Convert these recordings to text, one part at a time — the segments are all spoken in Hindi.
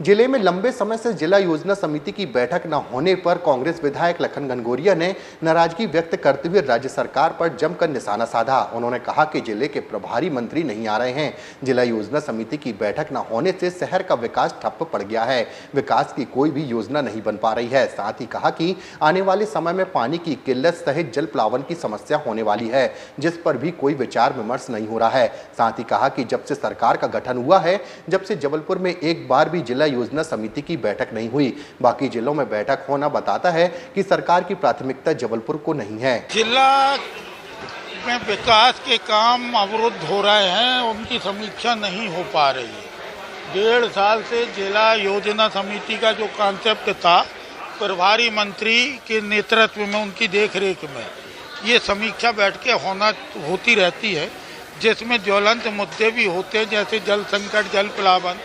जिले में लंबे समय से जिला योजना समिति की बैठक न होने पर कांग्रेस विधायक लखन घनघोरिया ने नाराजगी व्यक्त करते हुए राज्य सरकार पर जमकर निशाना साधा। उन्होंने कहा कि जिले के प्रभारी मंत्री नहीं आ रहे हैं। जिला योजना समिति की बैठक न होने से शहर का विकास ठप्प पड़ गया है। विकास की कोई भी योजना नहीं बन पा रही है। साथ ही कहा कि आने वाले समय में पानी की किल्लत सहित जल प्लावन की समस्या होने वाली है, जिस पर भी कोई विचार विमर्श नहीं हो रहा है। साथ ही कहा कि जब से सरकार का गठन हुआ है, जब से जबलपुर में एक बार भी जिला योजना समिति की बैठक नहीं हुई। बाकी जिलों में बैठक होना बताता है कि सरकार की प्राथमिकता जबलपुर को नहीं है। जिला में विकास के काम अवरुद्ध हो रहे हैं, उनकी समीक्षा नहीं हो पा रही है। 1.5 साल से जिला योजना समिति का जो कॉन्सेप्ट था, प्रभारी मंत्री के नेतृत्व में उनकी देखरेख में ये समीक्षा बैठ के होती रहती है, जिसमें ज्वलंत मुद्दे भी होते हैं, जैसे जल संकट, जल प्लावन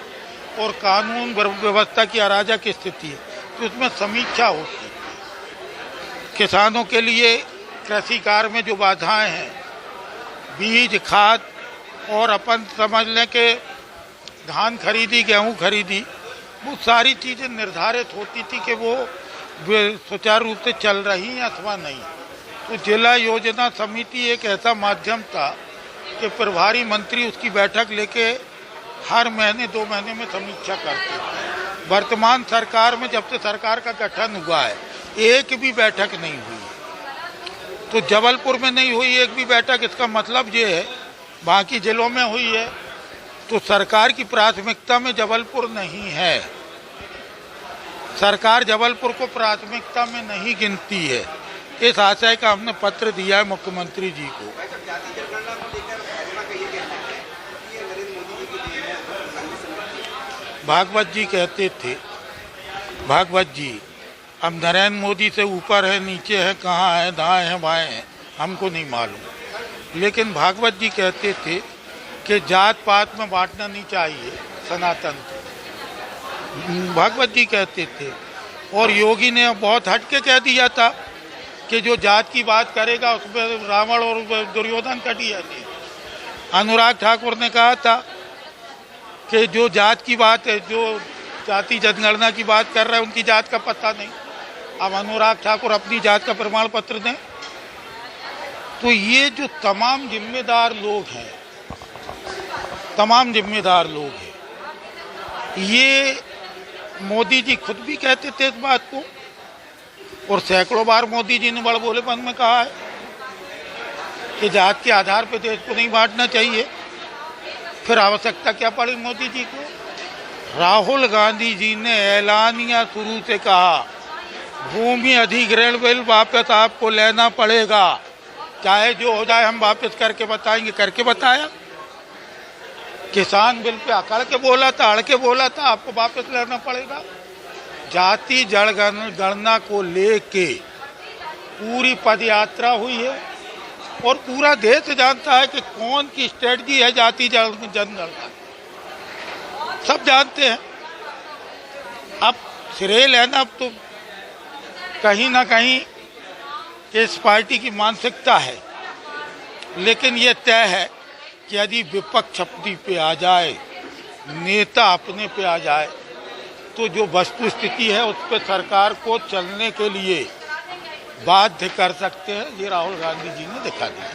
और कानून व्यवस्था की अराजक स्थिति है, तो उसमें समीक्षा होती है। किसानों के लिए कृषि कार्य में जो बाधाएं हैं, बीज, खाद और अपन समझ लें कि धान खरीदी, गेहूं खरीदी, वो सारी चीज़ें निर्धारित होती थी कि वो सुचारू रूप से चल रही हैं अथवा नहीं। तो जिला योजना समिति एक ऐसा माध्यम था कि प्रभारी मंत्री उसकी बैठक लेके हर महीने 2 महीने में समीक्षा करते हैं। वर्तमान सरकार में जब से सरकार का गठन हुआ है, एक भी बैठक नहीं हुई। तो जबलपुर में नहीं हुई एक भी बैठक, इसका मतलब ये है बाकी जिलों में हुई है। तो सरकार की प्राथमिकता में जबलपुर नहीं है। सरकार जबलपुर को प्राथमिकता में नहीं गिनती है। इस आशय का हमने पत्र दिया है मुख्यमंत्री जी को। भागवत जी कहते थे, भागवत जी, अब नरेंद्र मोदी से ऊपर है, नीचे है, कहाँ है, दाएं है, बाएं है, हमको नहीं मालूम। लेकिन भागवत जी कहते थे कि जात पात में बांटना नहीं चाहिए सनातन को। भागवत जी कहते थे। और योगी ने बहुत हटके कह दिया था कि जो जात की बात करेगा उसमें रावण और दुर्योधन कटी जाती है। अनुराग ठाकुर ने कहा था कि जो जात की बात है, जो जाति जनगणना की बात कर रहे हैं, उनकी जात का पता नहीं। अब अनुराग ठाकुर अपनी जात का प्रमाण पत्र दें। तो ये जो तमाम जिम्मेदार लोग हैं, ये मोदी जी खुद भी कहते थे इस बात को, और सैकड़ों बार मोदी जी ने बड़े बोलेपन में कहा है कि जात के आधार पर देश को नहीं बांटना चाहिए। फिर आवश्यकता क्या पड़ी मोदी जी को? राहुल गांधी जी ने ऐलानिया शुरू से कहा, भूमि अधिग्रहण बिल वापस आपको लेना पड़ेगा, चाहे जो हो जाए हम वापस करके बताएंगे। करके बताया। किसान बिल पे अकड़ के बोला था, अड़ के बोला था, आपको वापस लेना पड़ेगा। जाति जनगणना को लेके पूरी पदयात्रा हुई है और पूरा देश जानता है कि कौन की स्ट्रेटजी है जाति जनगणना, सब जानते हैं। अब श्रेय लेना अब तो कहीं ना कहीं इस पार्टी की मानसिकता है, लेकिन ये तय है कि यदि विपक्ष अपनी पे आ जाए, नेता अपने पे आ जाए, तो जो वस्तु स्थिति है उस पर सरकार को चलने के लिए बाध्य कर सकते हैं। ये राहुल गांधी जी ने दिखा दिया।